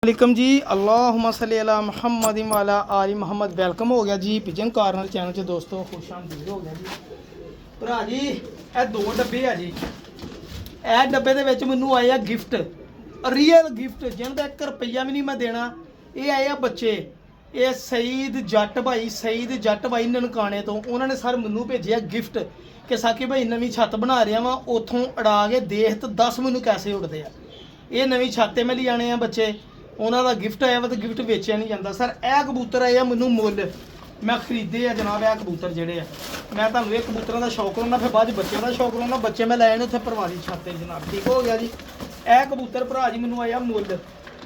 वालेकुम जी, अल्लाहुम्मा सल्ली अला मुहम्मद वाला आली मुहम्मद। वेलकम हो गया जी पिजन कार्नर चैनल च दोस्तों, खुश आमदीद हो गया जी भरा जी। ਇਹ ਦੋ ਡੱਬੇ ਆ ਜੀ। ਇਹ ਡੱਬੇ ਦੇ ਵਿੱਚ ਮੈਨੂੰ ਆਏ ਆ ਗਿਫਟ, ਰੀਅਲ ਗਿਫਟ ਜਿਹਨਾਂ ਦਾ 1 ਰੁਪਈਆ ਵੀ ਨਹੀਂ ਮੈਂ ਦੇਣਾ। ਇਹ ਆਏ ਆ ਬੱਚੇ, ਇਹ ਸਈਦ ਜੱਟ ਭਾਈ ਨਨਕਾਣੇ ਤੋਂ। ਉਹਨਾਂ ਨੇ ਸਰ ਮੈਨੂੰ ਭੇਜਿਆ ਗਿਫਟ ਕਿ ਸਾਕੀ ਭਾਈ ਨਵੀਂ ਛੱਤ ਬਣਾ ਰਿਹਾ ਵਾਂ, ਉਥੋਂ ਅੜਾ ਕੇ ਦੇਖ ਤੇ 10 ਮੈਨੂੰ ਕੈਸੇ ਉੱਡਦੇ ਆ। ਇਹ ਨਵੀਂ ਛੱਤ ਤੇ ਮੈਂ ਲਿਆਣੇ ਆ ਬੱਚੇ, ਉਹਨਾਂ ਦਾ ਗਿਫਟ ਆਇਆ ਵਾ ਤੇ ਗਿਫਟ ਵੇਚਿਆ ਨਹੀਂ ਜਾਂਦਾ ਸਰ। ਇਹ ਕਬੂਤਰ ਆਏ ਆ ਮੈਨੂੰ ਮੁੱਲ, ਮੈਂ ਖਰੀਦੇ ਆ ਜਨਾਬ। ਇਹ ਕਬੂਤਰ ਜਿਹੜੇ ਆ, ਮੈਂ ਤੁਹਾਨੂੰ ਇਹ ਕਬੂਤਰਾਂ ਦਾ ਸ਼ੌਕ ਲਾਉਣਾ, ਫਿਰ ਬਾਅਦ ਬੱਚਿਆਂ ਦਾ ਸ਼ੌਕ ਲਾਉਣਾ। ਬੱਚੇ ਮੈਂ ਲੈ ਆਣੇ ਉੱਥੇ ਪਰਵਾਰੀ ਛੱਤ ਤੇ ਜਨਾਬ, ਠੀਕ ਹੋ ਗਿਆ ਜੀ। ਇਹ ਕਬੂਤਰ ਭਰਾ ਜੀ ਮੈਨੂੰ ਆਇਆ ਮੁੱਲ,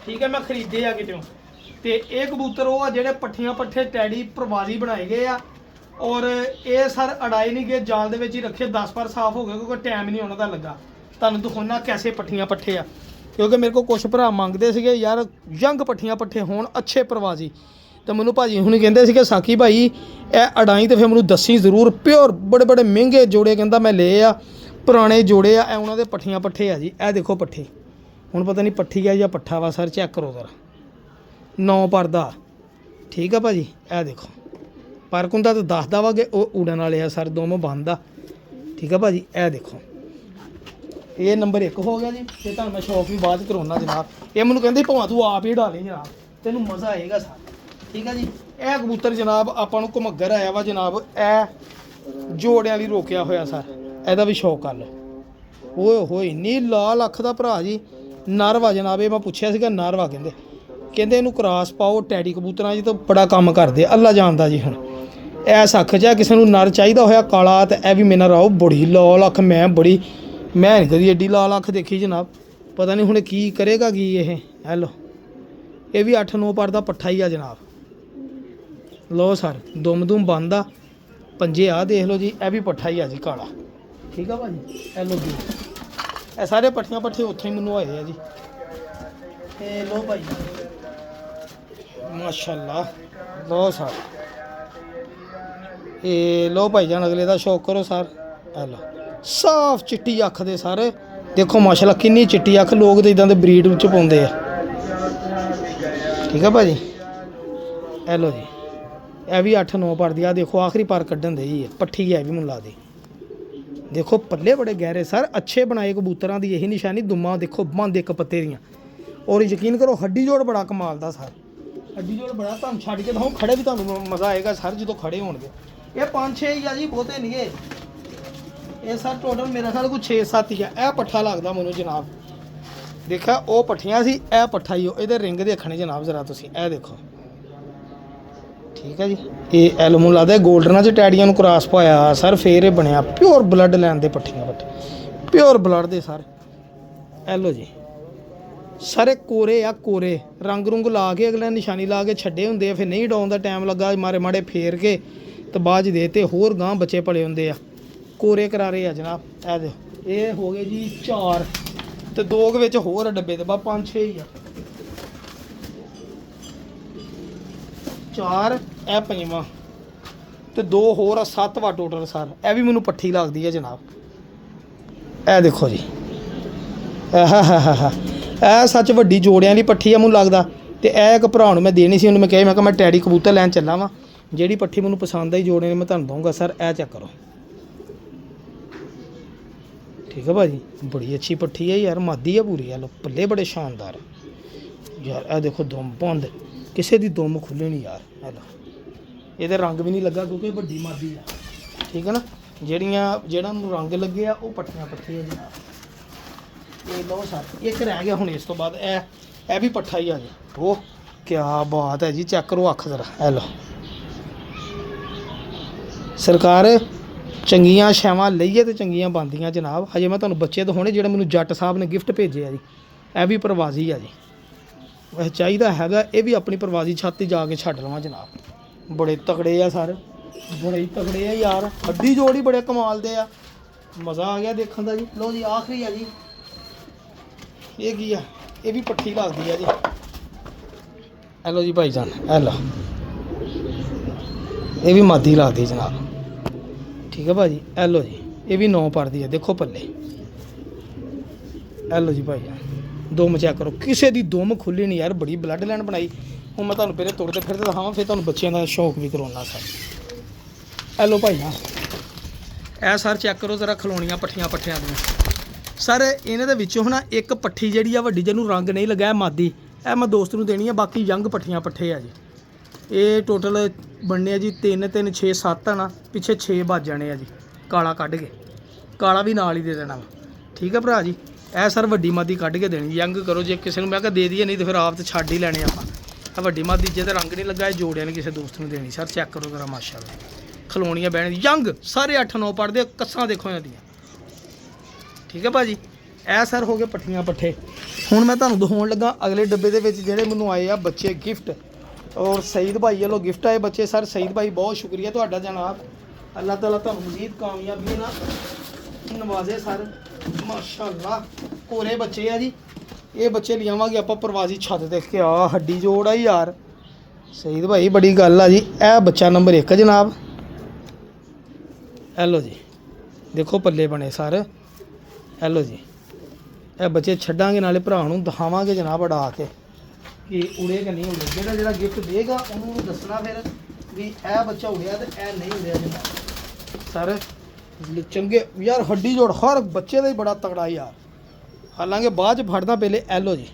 ਠੀਕ ਹੈ, ਮੈਂ ਖਰੀਦੇ ਆ ਕਿਤੋਂ। ਤੇ ਇਹ ਕਬੂਤਰ ਉਹ ਆ ਜਿਹੜੇ ਪੱਠੀਆਂ ਪੱਠੇ ਟੈਡੀ ਪ੍ਰਵਾਸੀ ਬਣਾਏ ਗਏ ਆ, ਔਰ ਇਹ ਸਰ ਅੜਾਏ ਨਹੀਂ ਗਏ, ਜਾਲ ਦੇ ਵਿੱਚ ਹੀ ਰੱਖੇ। 10 ਵਾਰ ਸਾਫ਼ ਹੋ ਗਏ ਕਿਉਂਕਿ ਟਾਈਮ ਨਹੀਂ ਉਹਨਾਂ ਦਾ ਲੱਗਾ। ਤੁਹਾਨੂੰ ਦਿਖਾਉਣਾ ਕੈਸੇ ਪੱਠੀਆਂ ਪੱਠੇ ਆ, ਕਿਉਂਕਿ ਮੇਰੇ ਕੋਲ ਕੁਛ ਭਰਾ ਮੰਗਦੇ ਸੀਗੇ ਯਾਰ ਯੰਗ ਪੱਠੀਆਂ ਪੱਠੇ ਹੋਣ ਅੱਛੇ ਪ੍ਰਵਾਸੀ। ਤੇ ਮੈਨੂੰ ਭਾਜੀ ਹੁਣ ਕਹਿੰਦੇ ਸੀਗੇ ਸਾਕੀ ਭਾਈ ਇਹ ਅੜਾਈ ਤੇ ਫਿਰ ਮੈਨੂੰ ਦੱਸੀ ਜ਼ਰੂਰ। ਪਿਓਰ ਬੜੇ ਬੜੇ ਮਹਿੰਗੇ ਜੋੜੇ ਕਹਿੰਦਾ ਮੈਂ ਲਏ ਆ, ਪੁਰਾਣੇ ਜੋੜੇ ਆ। ਇਹ ਉਹਨਾਂ ਦੇ ਪੱਠੀਆਂ ਪੱਠੇ ਆ ਜੀ। ਇਹ ਦੇਖੋ ਪੱਠੀ, ਹੁਣ ਪਤਾ ਨਹੀਂ ਪੱਠੀ ਆ ਜਾਂ ਪੱਠਾ ਵਾ ਸਰ, ਚੈੱਕ ਕਰੋ ਜ਼ਰਾ। 9 ਪਰਦਾ, ਠੀਕ ਆ ਭਾਜੀ। ਇਹ ਦੇਖੋ ਪਰਕ ਹੁੰਦਾ ਤਾਂ ਦੱਸਦਾ ਵਾ ਕਿ ਉਹ ਉੜਨ ਵਾਲੇ ਆ ਸਰ, ਦੋਨੋਂ ਬੰਦ ਆ, ਠੀਕ ਆ ਭਾਜੀ। ਇਹ ਦੇਖੋ ਇਹ ਨੰਬਰ 1 ਹੋ ਗਿਆ ਜੀ। ਤੇ ਤੁਹਾਨੂੰ ਮੈਂ ਸ਼ੌਕ ਵੀ ਬਾਅਦ ਕਰਾਉਣਾ ਜਨਾਬ। ਇਹ ਮੈਨੂੰ ਕਹਿੰਦੇ ਭਾਵੇਂ ਤੂੰ ਆਪ ਹੀ ਢਾਲੇ ਜਨਾਬ, ਤੈਨੂੰ ਮਜ਼ਾ ਆਏਗਾ ਸਰ, ਠੀਕ ਹੈ ਜੀ। ਇਹ ਕਬੂਤਰ ਜਨਾਬ ਆਪਾਂ ਨੂੰ ਘਮੱਗਰ ਆਇਆ ਵਾ ਜਨਾਬ, ਇਹ ਜੋੜਿਆਂ ਲਈ ਰੋਕਿਆ ਹੋਇਆ ਸਰ। ਇਹਦਾ ਵੀ ਸ਼ੌਕ ਕਰ ਲਓ। ਓਏ ਹੋਏ ਇੰਨੀ ਲਾਲ ਅੱਖ ਦਾ ਭਰਾ ਜੀ, ਨਰਵਾ ਜਨਾਬ। ਇਹ ਮੈਂ ਪੁੱਛਿਆ ਸੀਗਾ, ਨਰਵਾ ਕਹਿੰਦੇ ਇਹਨੂੰ ਕਰਾਸ ਪਾਓ ਟੈਡੀ ਕਬੂਤਰਾਂ ਜੀ ਤੋਂ ਬੜਾ ਕੰਮ ਕਰਦੇ, ਅੱਲਾ ਜਾਣਦਾ ਜੀ। ਹੁਣ ਐਸ ਅੱਖ 'ਚ ਕਿਸੇ ਨੂੰ ਨਰ ਚਾਹੀਦਾ ਹੋਇਆ ਕਾਲਾ, ਤੇ ਇਹ ਵੀ ਮੇਰੇ ਨਾਲ ਰਾਓ ਬੜੀ ਲਾਲ ਅੱਖ। ਮੈਂ ਨਹੀਂ ਕਦੀ ਐਡੀ ਲਾਲ ਅੱਖ ਦੇਖੀ ਜਨਾਬ। ਪਤਾ ਨਹੀਂ ਹੁਣ ਕੀ ਕਰੇਗਾ ਕੀ ਇਹ। ਹੈਲੋ, ਇਹ ਵੀ 8-9 ਪਰ ਦਾ ਪੱਠਾ ਹੀ ਆ ਜਨਾਬ। ਲੋ ਸਰ, ਦੁਮ ਬੰਦ ਆ, ਪੰਜੇ ਆ ਦੇਖ ਲਓ ਜੀ। ਇਹ ਵੀ ਪੱਠਾ ਹੀ ਆ ਜੀ ਕਾਲਾ, ਠੀਕ ਆ ਭਾਜੀ। ਹੈਲੋ ਜੀ, ਇਹ ਸਾਰੇ ਪੱਠੀਆਂ ਪੱਠੇ ਉੱਥੇ ਹੀ ਮੈਨੂੰ ਆਏ ਆ ਜੀ। ਤੇ ਲੋ ਭਾਈ ਮਾਸ਼ਾਅੱਲਾ, ਲੋ ਸਰ। ਇਹ ਲੋ ਭਾਈ ਜਾਨ, ਅਗਲੇ ਦਾ ਸ਼ੌਕ ਕਰੋ ਸਰ। ਹੈਲੋ, ਸਾਫ ਚਿੱਟੀ ਅੱਖ ਦੇ ਸਾਰੇ ਦੇਖੋ ਮਾਸ਼ਾਅੱਲਾ, ਕਿੰਨੀ ਚਿੱਟੀ ਅੱਖ। ਲੋਕ ਤਾਂ ਇਦਾਂ ਦੇ ਬਰੀਡ ਵਿੱਚ ਪਾਉਂਦੇ ਆ, ਠੀਕ ਆ ਭਾਜੀ। ਹੈਲੋ ਜੀ, ਇਹ ਵੀ 8-9 ਪਰ ਦੀ ਆ। ਦੇਖੋ ਆਖਰੀ ਪਰ ਕੱਢਣ ਦੇ ਜੀ, ਪੱਠੀ ਹੈ ਵੀ ਮੈਨੂੰ ਲਾ ਦੇ। ਦੇਖੋ ਪੱਲੇ ਬੜੇ ਗਹਿਰੇ ਸਰ, ਅੱਛੇ ਬਣਾਏ ਕਬੂਤਰਾਂ ਦੀ ਇਹੀ ਨਿਸ਼ਾਨੀ। ਦੁਮਾ ਦੇਖੋ ਬੰਦ ਇੱਕ ਪੱਤੇ ਦੀਆਂ, ਔਰ ਯਕੀਨ ਕਰੋ ਹੱਡੀ ਜੋੜ ਬੜਾ ਕਮਾਲ ਦਾ ਸਰ। ਹੱਡੀ ਜੋੜ ਬੜਾ, ਤੁਹਾਨੂੰ ਛੱਡ ਕੇ ਦਿਖਾਉਂ, ਖੜੇ ਵੀ ਤੁਹਾਨੂੰ ਮਜ਼ਾ ਆਏਗਾ ਸਰ ਜਦੋਂ ਖੜੇ ਹੋਣਗੇ। ਇਹ 5-6 ਹੀ ਆ ਜੀ, ਬਹੁਤੇ ਨਹੀਂ ਗੇ ਇਹ ਸਰ। ਟੋਟਲ ਮੇਰਾ ਖਿਆਲ ਕੋਈ 6-7 ਹੀ ਆ। ਇਹ ਪੱਠਾ ਲੱਗਦਾ ਮੈਨੂੰ ਜਨਾਬ। ਦੇਖਿਆ ਉਹ ਪੱਠੀਆਂ ਸੀ, ਇਹ ਪੱਠਾ ਹੀ। ਇਹਦੇ ਰਿੰਗ ਦੇਖਣੇ ਜਨਾਬ ਜ਼ਰਾ ਤੁਸੀਂ, ਇਹ ਦੇਖੋ, ਠੀਕ ਹੈ ਜੀ। ਇਹ ਐਲਮੂ ਲੱਗਦਾ ਗੋਲਡਨਾਂ 'ਚ ਟੈਡੀਆਂ ਨੂੰ ਕਰਾਸ ਪਾਇਆ ਸਰ, ਫੇਰ ਇਹ ਬਣਿਆ ਪਿਓਰ ਬਲੱਡ ਲੈਣ ਦੇ ਪੱਠੀਆਂ ਪੱਠੇ, ਪਿਓਰ ਬਲੱਡ ਦੇ ਸਰ। ਐਲੋ ਜੀ ਸਾਰੇ ਕੋਰੇ ਆ, ਕੋਰੇ ਰੰਗ ਰੁੰਗ ਲਾ ਕੇ ਅਗਲੇ ਨਿਸ਼ਾਨੀ ਲਾ ਕੇ ਛੱਡੇ ਹੁੰਦੇ ਆ। ਫਿਰ ਨਹੀਂ ਡਾਉਣ ਦਾ ਟਾਈਮ ਲੱਗਾ, ਮਾੜੇ ਫੇਰ ਕੇ ਤੇ ਬਾਅਦ 'ਚ ਦੇ ਤੇ ਹੋਰ ਗਾਂ ਬੱਚੇ ਭਲੇ ਹੁੰਦੇ ਆ। ਕੋਰੇ ਕਰਾਰੇ ਆ ਜਨਾਬ। ਇਹ ਦੇ ਇਹ ਹੋ ਗਏ ਜੀ 4, ਤੇ 2 ਵਿੱਚ ਹੋਰ ਡੱਬੇ ਤੇ ਬਾ 5-6 ਹੀ ਆ। 4 ਇਹ 5ਵਾਂ, ਤੇ 2 ਹੋਰ ਆ, 7 ਵਾ ਟੋਟਲ ਸਰ। ਇਹ ਵੀ ਮੈਨੂੰ ਪੱਠੀ ਲੱਗਦੀ ਹੈ ਜਨਾਬ। ਇਹ ਦੇਖੋ ਜੀ, ਇਹ ਸੱਚ ਵੱਡੀ ਜੋੜਿਆਂ ਵਾਲੀ ਪੱਠੀ ਆ ਮੈਨੂੰ ਲੱਗਦਾ। ਤੇ ਇਹ ਇੱਕ ਭਰਾ ਨੂੰ ਮੈਂ ਦੇਣੀ ਸੀ, ਉਹਨੂੰ ਮੈਂ ਕਿਹਾ ਮੈਂ ਟੈਡੀ ਕਬੂਤਰ ਲੈਣ ਚੱਲਾਂ ਵਾਂ, ਜਿਹੜੀ ਪੱਠੀ ਮੈਨੂੰ ਪਸੰਦ ਆਈ ਜੋੜੇ ਨੇ ਮੈਂ ਤੁਹਾਨੂੰ ਦਊਂਗਾ ਸਰ। ਇਹ ਚੈੱਕ ਕਰੋ, ਠੀਕ ਹੈ ਭਾਜੀ। ਬੜੀ ਅੱਛੀ ਪੱਠੀ ਹੈ ਯਾਰ, ਮਾਦੀ ਆ ਪੂਰੀ। ਆ ਲੋ ਪੱਲੇ ਬੜੇ ਸ਼ਾਨਦਾਰ ਯਾਰ। ਇਹ ਦੇਖੋ ਦੁਮ ਬੰਦ, ਕਿਸੇ ਦੀ ਦੁਮ ਖੁੱਲੇ ਨਹੀਂ ਯਾਰ। ਹੈਲੋ, ਇਹਦੇ ਰੰਗ ਵੀ ਨਹੀਂ ਲੱਗਾ ਕਿਉਂਕਿ ਵੱਡੀ ਮਾਦੀ ਆ, ਠੀਕ ਹੈ ਨਾ। ਜਿਹੜਾ ਨੂੰ ਰੰਗ ਲੱਗੇ ਆ ਉਹ ਪੱਠੀਆਂ ਪੱਠੇ ਆ ਜਨਾਬ। ਇਹ ਲਓ ਸਰ, ਇੱਕ ਰਹਿ ਗਿਆ ਹੁਣ ਇਸ ਤੋਂ ਬਾਅਦ। ਇਹ ਵੀ ਪੱਠਾ ਹੀ ਆ ਜੀ। ਉਹ ਕਿਆ ਬਾਤ ਹੈ ਜੀ, ਚੈੱਕ ਕਰੋ ਅੱਖ ਜ਼ਰਾ। ਹੈਲੋ ਸਰਕਾਰ, ਚੰਗੀਆਂ ਛਾਵਾਂ ਲਈਏ ਤੇ ਚੰਗੀਆਂ ਬਣਦੀਆਂ ਜਨਾਬ। ਹਜੇ ਮੈਂ ਤੁਹਾਨੂੰ ਬੱਚੇ ਦਿਖਾਉਣੇ ਜਿਹੜੇ ਮੈਨੂੰ ਜੱਟ ਸਾਹਿਬ ਨੇ ਗਿਫਟ ਭੇਜੇ ਆ ਜੀ। ਇਹ ਵੀ ਪ੍ਰਵਾਸੀ ਆ ਜੀ। ਵੈਸੇ ਚਾਹੀਦਾ ਹੈਗਾ ਇਹ ਵੀ ਆਪਣੀ ਪ੍ਰਵਾਸੀ ਛੱਤ 'ਤੇ ਜਾ ਕੇ ਛੱਡ ਲਵਾਂ ਜਨਾਬ। ਬੜੇ ਤਕੜੇ ਆ ਸਰ, ਬੜੇ ਹੀ ਤਕੜੇ ਆ ਯਾਰ। ਹੱਡੀ ਜੋੜ ਹੀ ਬੜੇ ਕਮਾਲ ਦੇ ਆ, ਮਜ਼ਾ ਆ ਗਿਆ ਦੇਖਣ ਦਾ ਜੀ। ਲਓ ਜੀ ਆਖਰੀ ਆ ਜੀ। ਇਹ ਕੀ ਆ? ਇਹ ਵੀ ਪੱਠੀ ਲੱਗਦੀ ਆ ਜੀ। ਹੈਲੋ ਜੀ ਭਾਈ ਜਾਨ, ਹੈਲੋ ਇਹ ਵੀ ਮਾਦੀ ਲੱਗਦੀ ਜਨਾਬ, ਠੀਕ ਹੈ ਭਾਜੀ। ਹੈਲੋ ਜੀ, ਇਹ ਵੀ 9 ਪਰ ਦੀ ਆ, ਦੇਖੋ ਪੱਲੇ। ਹੈਲੋ ਜੀ ਭਾਈ ਜਾਨ। ਦੁਮ ਚੈੱਕ ਕਰੋ, ਕਿਸੇ ਦੀ ਦੁਮ ਖੁੱਲੀ ਨਹੀਂ ਯਾਰ, ਬੜੀ ਬਲੱਡ ਲਾਈਨ ਬਣਾਈ। ਹੁਣ ਮੈਂ ਤੁਹਾਨੂੰ ਪਹਿਲੇ ਤੁਰਦੇ ਫਿਰਦੇ ਦਿਖਾਵਾਂ, ਫਿਰ ਤੁਹਾਨੂੰ ਬੱਚਿਆਂ ਦਾ ਸ਼ੌਕ ਵੀ ਕਰਾਉਣਾ ਸਰ। ਐ ਲੋ ਭਾਈ ਨਾ, ਇਹ ਸਰ ਚੈੱਕ ਕਰੋ ਜ਼ਰਾ ਖਲੋਣੀਆਂ ਪੱਠੀਆਂ ਦੀਆਂ ਸਰ। ਇਹਨਾਂ ਦੇ ਵਿੱਚੋਂ ਹੁਣ ਇੱਕ ਪੱਠੀ ਜਿਹੜੀ ਆ ਵੱਡੀ, ਜਿਹਨੂੰ ਰੰਗ ਨਹੀਂ ਲੱਗਾ, ਮਾਦੀ, ਇਹ ਮੈਂ ਦੋਸਤ ਨੂੰ ਦੇਣੀ ਆ। ਬਾਕੀ ਯੰਗ ਪੱਠੇ ਆ ਜੀ। ਇਹ ਟੋਟਲ ਬਣਨੇ ਆ ਜੀ 3 3 6 7 ਆ ਨਾ, ਪਿੱਛੇ 6 ਵੱਜ ਜਾਣੇ ਆ ਜੀ। ਕਾਲਾ ਕੱਢ ਕੇ, ਕਾਲਾ ਵੀ ਨਾਲ ਹੀ ਦੇ ਦੇਣਾ ਵਾ, ਠੀਕ ਹੈ ਭਰਾ ਜੀ। ਇਹ ਸਰ ਵੱਡੀ ਮਾਦੀ ਕੱਢ ਕੇ ਦੇਣੀ, ਯੰਗ ਕਰੋ। ਜੇ ਕਿਸੇ ਨੂੰ ਮੈਂ ਕਿਹਾ ਦੇ ਦਈਏ, ਨਹੀਂ ਤਾਂ ਫਿਰ ਆਪ ਤੇ ਛੱਡ ਹੀ ਲੈਣੇ ਆਪਾਂ। ਇਹ ਵੱਡੀ ਮਾਦੀ ਜਿਹਦੇ ਰੰਗ ਨਹੀਂ ਲੱਗਾ, ਇਹ ਜੋੜਿਆਂ ਨੇ ਕਿਸੇ ਦੋਸਤ ਨੂੰ ਦੇਣੀ ਸਰ। ਚੈੱਕ ਕਰੋ ਜ਼ਰਾ, ਮਾਸ਼ਾਅੱਲਾ ਖਲੋਣੀਆਂ ਬਹਿਣ ਯੰਗ, ਸਾਰੇ 8 9 ਪੜਦੇ, ਕੱਸਾਂ ਦੇਖੋ ਇਹਨਾਂ ਦੀਆਂ, ਠੀਕ ਹੈ ਭਾਜੀ। ਇਹ ਸਰ ਹੋ ਗਏ ਪੱਠੇ। ਹੁਣ ਮੈਂ ਤੁਹਾਨੂੰ ਦਿਖਾਉਣ ਲੱਗਾ ਅਗਲੇ ਡੱਬੇ ਦੇ ਵਿੱਚ ਜਿਹੜੇ ਮੈਨੂੰ ਆਏ ਆ ਬੱਚੇ ਗਿਫਟ, ਔਰ ਸਈਦ ਭਾਈ ਵੱਲੋਂ ਗਿਫਟ ਆਏ ਬੱਚੇ ਸਰ। ਸਈਦ ਭਾਈ ਬਹੁਤ ਸ਼ੁਕਰੀਆ ਤੁਹਾਡਾ ਜਨਾਬ, ਅੱਲਾਹ ਤਾਲਾ ਤੁਹਾਨੂੰ ਮਜ਼ੀਦ ਕਾਮਯਾਬੀ ਨਾਲ ਨਵਾਜ਼ੇ ਸਰ, ਮਾਸ਼ਾਅੱਲਾ। ਕੋਰੇ ਬੱਚੇ ਆ ਜੀ, ਇਹ ਬੱਚੇ ਲਿਆਵਾਂਗੇ ਆਪਾਂ ਪ੍ਰਵਾਜ਼ੀ ਛੱਤ ਤੇ। ਕਿਆ ਹੱਡੀ ਜੋੜ ਆ ਯਾਰ ਸਈਦ ਭਾਈ, ਬੜੀ ਗੱਲ ਆ ਜੀ। ਇਹ ਬੱਚਾ ਨੰਬਰ 1 ਜਨਾਬ, ਹੈਲੋ ਜੀ, ਦੇਖੋ ਪੱਲੇ ਬਣੇ ਸਰ, ਹੈਲੋ ਜੀ। ਇਹ ਬੱਚੇ ਛੱਡਾਂਗੇ, ਨਾਲੇ ਭਰਾ ਨੂੰ ਦਿਖਾਵਾਂਗੇ ਜਨਾਬ ਉਡਾ ਕੇ ਕਿ ਉੜੇ ਕਿ ਨਹੀਂ ਉੜੇ। ਜਿਹੜਾ ਗਿਫਟ ਦੇਗਾ ਉਹਨੂੰ ਦੱਸਣਾ ਫਿਰ ਵੀ ਇਹ ਬੱਚਾ ਉੜਿਆ ਤੇ ਇਹ ਨਹੀਂ ਉੜਿਆ ਜਨਾਬ ਸਰ। ਚੰਗੇ ਯਾਰ, ਹੱਡੀ ਜੋੜ ਹਰ ਬੱਚੇ ਦਾ ਹੀ ਬੜਾ ਤਗੜਾ ਯਾਰ। ਹਾਲਾਂਕਿ ਬਾਅਦ 'ਚ ਫੜਦਾ, ਪਹਿਲੇ ਐਲੋ ਜੀ।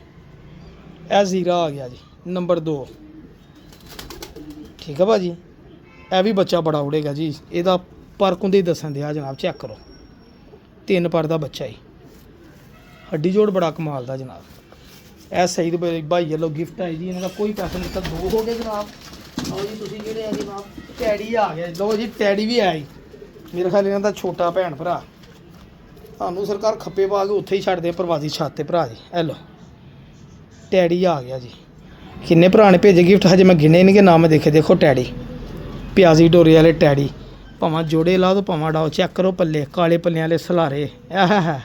ਇਹ ਜ਼ੀਰਾ ਆ ਗਿਆ ਜੀ ਨੰਬਰ 2, ਠੀਕ ਹੈ ਭਾਜੀ। ਇਹ ਵੀ ਬੱਚਾ ਬੜਾ ਉੜੇਗਾ ਜੀ, ਇਹਦਾ ਪਰ ਕੁੰਦੇ ਦੱਸਣ ਦਿਆ ਜਨਾਬ, ਚੈੱਕ ਕਰੋ 3 ਪਰ ਦਾ ਬੱਚਾ ਹੀ, ਹੱਡੀ ਜੋੜ ਬੜਾ ਕਮਾਲ ਦਾ ਜਨਾਬ। ਇਹ ਸਈਦ ਭਾਈ ਵੱਲੋਂ ਗਿਫਟ ਆਈ ਜੀ, ਇਹਨਾਂ ਦਾ ਕੋਈ ਪੈਸਾ ਨਹੀਂ ਦਿੱਤਾ, 2 ਹੋ ਗਏ ਜਨਾਬ। ਆਓ ਜੀ ਤੁਸੀਂ ਜਿਹੜੇ ਆ ਜਨਾਬ, ਟੈਡੀ ਆ ਗਿਆ। ਲਓ ਜੀ ਟੈਡੀ ਵੀ ਆਇਆ ਜੀ, ਮੇਰੇ ਖਿਆਲ ਇਹਨਾਂ ਦਾ ਛੋਟਾ ਭੈਣ ਭਰਾ। ਤੁਹਾਨੂੰ ਸਰਕਾਰ ਖੱਪੇ ਪਾ ਕੇ ਉੱਥੇ ਹੀ ਛੱਡਦੇ ਪ੍ਰਵਾਜ਼ੀ ਛੱਤ ਤੇ ਭਰਾ ਜੀ। ਇਹ ਲਓ ਟੈਡੀ ਆ ਗਿਆ ਜੀ। ਕਿੰਨੇ ਭਰਾ ਨੇ ਭੇਜੇ ਗਿਫਟ, ਹਜੇ ਮੈਂ ਗਿਣੇ ਨਹੀਂ ਕਿ ਨਾਮ ਦੇਖੇ। ਦੇਖੋ ਟੈਡੀ, ਪਿਆਜ਼ੀ ਡੋਰੇ ਵਾਲੇ ਟੈਡੀ, ਭਾਵੇਂ ਜੋੜੇ ਲਾ ਦੋ ਭਾਵੇਂ ਡਾਓ। ਚੈੱਕ ਕਰੋ ਪੱਲੇ, ਕਾਲੇ ਪੱਲਿਆਂ ਵਾਲੇ ਸਲਾਰੇ। ਆਹ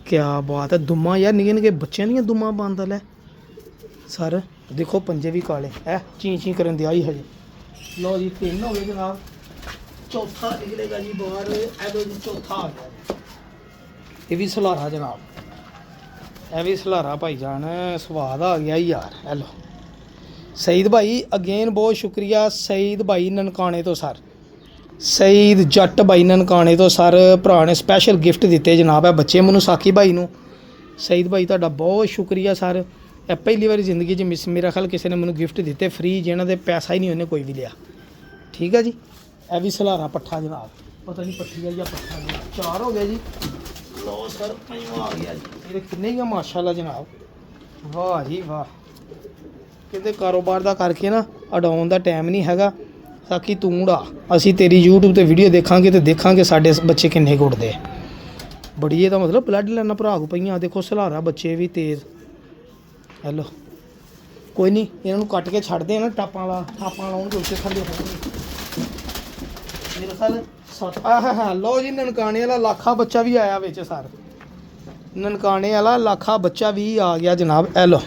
ਕਿਆ ਬਾਤ ਹੈ। ਦੁੰਮਾਂ ਯਾਰ, ਨਿੱਕੇ ਬੱਚਿਆਂ ਦੀਆਂ ਦੁੰਮਾਂ ਬੰਦ ਲੈ ਸਰ। ਦੇਖੋ ਪੰਜੇ ਵੀ ਕਾਲੇ, ਚੀਂ ਕਰਨ ਦੀ ਆਈ ਹਜੇ। ਲਓ ਜੀ 3 ਹੋ ਗਏ ਜਨਾਬ, ਚੌਥਾ ਨਿਕਲੇਗਾ ਜੀ ਬਾਹਰ। ਐਲੋ ਜੀ ਚੌਥਾ ਆ ਗਿਆ, ਇਹ ਵੀ ਸਲਾਰਾ ਜਨਾਬ, ਇਹ ਵੀ ਸਲਾਰਾ ਭਾਈ ਜਾਨ, ਸਵਾਦ ਆ ਗਿਆ ਯਾਰ। ਹੈਲੋ ਸਈਦ ਭਾਈ ਅਗੇਨ ਬਹੁਤ ਸ਼ੁਕਰੀਆ। ਸਈਦ ਭਾਈ ਨਨਕਾਣੇ ਤੋਂ ਸਰ, ਸਈਦ ਜੱਟ ਭਾਈ ਨਨਕਾਣੇ ਤੋਂ ਸਰ, ਭਰਾ ਨੇ ਸਪੈਸ਼ਲ ਗਿਫਟ ਦਿੱਤੇ ਜਨਾਬ। ਇਹ ਬੱਚੇ ਮੈਨੂੰ ਸਾਕੀ ਭਾਈ ਨੂੰ। ਸਈਦ ਭਾਈ ਤੁਹਾਡਾ ਬਹੁਤ ਸ਼ੁਕਰੀਆ ਸਰ। ਇਹ ਪਹਿਲੀ ਵਾਰੀ ਜ਼ਿੰਦਗੀ 'ਚ ਮੇਰਾ ਖਿਆਲ ਕਿਸੇ ਨੇ ਮੈਨੂੰ ਗਿਫਟ ਦਿੱਤੇ ਫ੍ਰੀ, ਜਿਹਨਾਂ ਦੇ ਪੈਸਾ ਹੀ ਨਹੀਂ ਉਹਨੇ ਕੋਈ ਵੀ ਲਿਆ, ਠੀਕ ਹੈ ਜੀ। ਇਹ ਵੀ ਸਲਾਰਾ ਪੱਠਾ ਜਨਾਬ, ਪਤਾ ਨਹੀਂ ਪੱਠੀ ਆ ਜਾਂ ਪੱਠਾ ਜੀ। 4 ਹੋ ਗਏ ਜੀ। ਲੋ ਸਰ 5ਵਾਂ ਆ ਗਿਆ ਜੀ। ਇਹਦੇ ਕਿੰਨੇ ਹੀ ਆ ਮਾਸ਼ਾਅੱਲਾ ਜਨਾਬ, ਵਾਹ ਜੀ ਵਾਹ। ਕਿਤੇ ਕਾਰੋਬਾਰ ਦਾ ਕਰਕੇ ਨਾ ਅਡਾਉਣ ਦਾ ਟਾਈਮ ਨਹੀਂ ਹੈਗਾ। ਸਾਕੀ ਤੂੰ ਉਡਾ, ਅਸੀਂ ਤੇਰੀ YouTube ਤੇ ਵੀਡੀਓ ਦੇਖਾਂਗੇ ਤੇ ਦੇਖਾਂਗੇ ਸਾਡੇ ਬੱਚੇ ਕਿੰਨੇ ਗੁੱਟਦੇ। ਬੜੀ ਇਹਦਾ ਮਤਲਬ ਬਲੱਡ ਲੈਣਾ ਭਰਾ ਕੋ ਪਈਆਂ। ਦੇਖੋ ਸਲਾਰਾ ਬੱਚੇ ਵੀ ਤੇਜ਼। ਹੈਲੋ ਕੋਈ ਨਹੀਂ, ਇਹਨਾਂ ਨੂੰ ਕੱਟ ਕੇ ਛੱਡਦੇ ਆ ਨਾ, ਟਾਪਾਂ ਲਾਉਣਗੇ ਉੱਤੇ ਥੱਲੇ ਹੋਣਗੇ ਮੇਰੇ ਖਿਆਲ 7। ਆਹ ਲਓ ਜੀ ਨਨਕਾਣੇ ਵਾਲਾ ਲਾਖਾ ਬੱਚਾ ਵੀ ਆਇਆ ਵਿੱਚ ਸਰ। ਨਨਕਾਣੇ ਵਾਲਾ ਲਾਖਾ ਬੱਚਾ ਵੀ ਆ ਗਿਆ ਜਨਾਬ। ਇਹ ਲਓ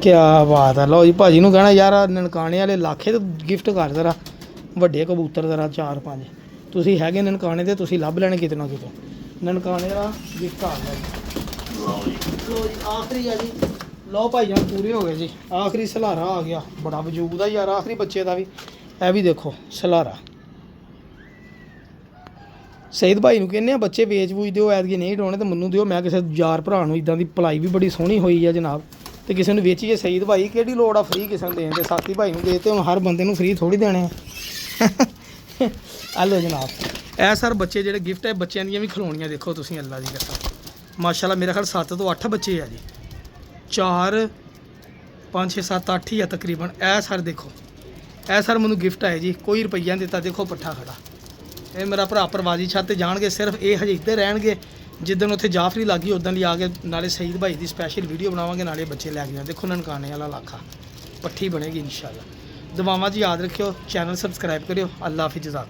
ਕਿਆ ਬਾਤ ਹੈ। ਲਓ ਜੀ ਭਾਜੀ ਨੂੰ ਕਹਿਣਾ ਯਾਰ ਨਨਕਾਣੇ ਵਾਲੇ ਲਾਖੇ ਤੋਂ ਗਿਫਟ ਕਰ ਜ਼ਰਾ, ਵੱਡੇ ਕਬੂਤਰ ਜ਼ਰਾ 4 5 ਤੁਸੀਂ ਹੈਗੇ ਨਨਕਾਣੇ ਦੇ, ਤੁਸੀਂ ਲੱਭ ਲੈਣੇ ਕਿਤੇ ਨਾ ਕਿਤੇ। ਨਨਕਾਣੇ ਦਾ ਗਿਫਟ ਆ ਗਿਆ ਜੀ। ਲਓ ਜੀ ਆਖਰੀ ਆ ਜੀ। ਲਓ ਭਾਈ ਜਾਨ ਪੂਰੇ ਹੋ ਗਏ ਜੀ। ਆਖਰੀ ਸਲਾਰਾ ਆ ਗਿਆ, ਬੜਾ ਵਜੂਦ ਆ ਯਾਰ ਆਖਰੀ ਬੱਚੇ ਦਾ ਵੀ। ਇਹ ਵੀ ਦੇਖੋ ਸਲਾਰਾ। ਸਈਦ ਭਾਈ ਨੂੰ ਕਹਿੰਦੇ ਆ ਬੱਚੇ ਵੇਚ ਵੂਚ ਦਿਓ, ਐਤਕੀ ਨਹੀਂ ਡਾਉਣੇ ਤਾਂ ਮੈਨੂੰ ਦਿਓ। ਮੈਂ ਕਿਸੇ ਯਾਰ ਭਰਾ ਨੂੰ ਇਦਾਂ ਦੀ ਭਲਾਈ ਵੀ ਬੜੀ ਸੋਹਣੀ ਹੋਈ ਆ ਜਨਾਬ, ਤੇ ਕਿਸੇ ਨੂੰ ਵੇਚੀਏ। ਸਈਦ ਭਾਈ ਕਿਹੜੀ ਲੋੜ ਆ ਫ੍ਰੀ ਕਿਸੇ ਨੂੰ ਦੇਣ ਦੇ। ਸਾਥੀ ਭਾਈ ਨੂੰ ਦੇ ਤੇ ਹੁਣ ਹਰ ਬੰਦੇ ਨੂੰ ਫ੍ਰੀ ਥੋੜੀ ਦੇਣੇ ਆ। ਆ ਲਓ ਜਨਾਬ ਇਹ ਸਰ ਬੱਚੇ ਜਿਹੜੇ ਗਿਫਟ ਹੈ, ਬੱਚਿਆਂ ਦੀਆਂ ਵੀ ਖਿਡੌਣੀਆਂ ਦੇਖੋ ਤੁਸੀਂ, ਅੱਲਾ ਦੀ ਕਸਮ ਮਾਸ਼ਾਅੱਲਾ। ਮੇਰੇ ਖਿਆਲ 7 ਤੋਂ 8 ਬੱਚੇ ਆ ਜੀ। 4 5 6 7 8 ਹੀ ਆ ਤਕਰੀਬਨ। ਇਹ ਸਰ ਦੇਖੋ, ਇਹ ਸਰ ਮੈਨੂੰ ਗਿਫਟ ਆਏ ਜੀ, ਕੋਈ ਰੁਪਈਆ ਨਹੀਂ ਦਿੱਤਾ। ਦੇਖੋ ਪੱਠਾ ਖੜਾ, ਇਹ ਮੇਰਾ ਭਰਾ ਪ੍ਰਵਾਜ਼ੀ ਛੱਤ ਤੇ ਜਾਣਗੇ। ਸਿਰਫ ਇਹ ਹਜੇ ਇੱਧਰ ਰਹਿਣਗੇ, ਜਿੱਦਣ ਉੱਥੇ ਜਾਫਰੀ ਲੱਗੀ ਉਦੋਂ ਲਈ ਆ ਕੇ ਨਾਲੇ ਸਈਦ ਭਾਈ ਦੀ ਸਪੈਸ਼ਲ ਵੀਡੀਓ ਬਣਾਵਾਂਗੇ, ਨਾਲੇ ਬੱਚੇ ਲੈ ਕੇ। ਦੇਖੋ ਨਨਕਾਣੇ ਵਾਲਾ ਲਾਖਾ ਪੱਠੀ ਬਣੇਗੀ ਇਨਸ਼ਾਅੱਲਾ। ਦੁਆਵਾਂ 'ਚ ਯਾਦ ਰੱਖਿਓ, ਚੈਨਲ ਸਬਸਕ੍ਰਾਈਬ ਕਰਿਓ। ਅੱਲਾ ਹਾਫਿਜ਼, ਜਜ਼ਾਕ।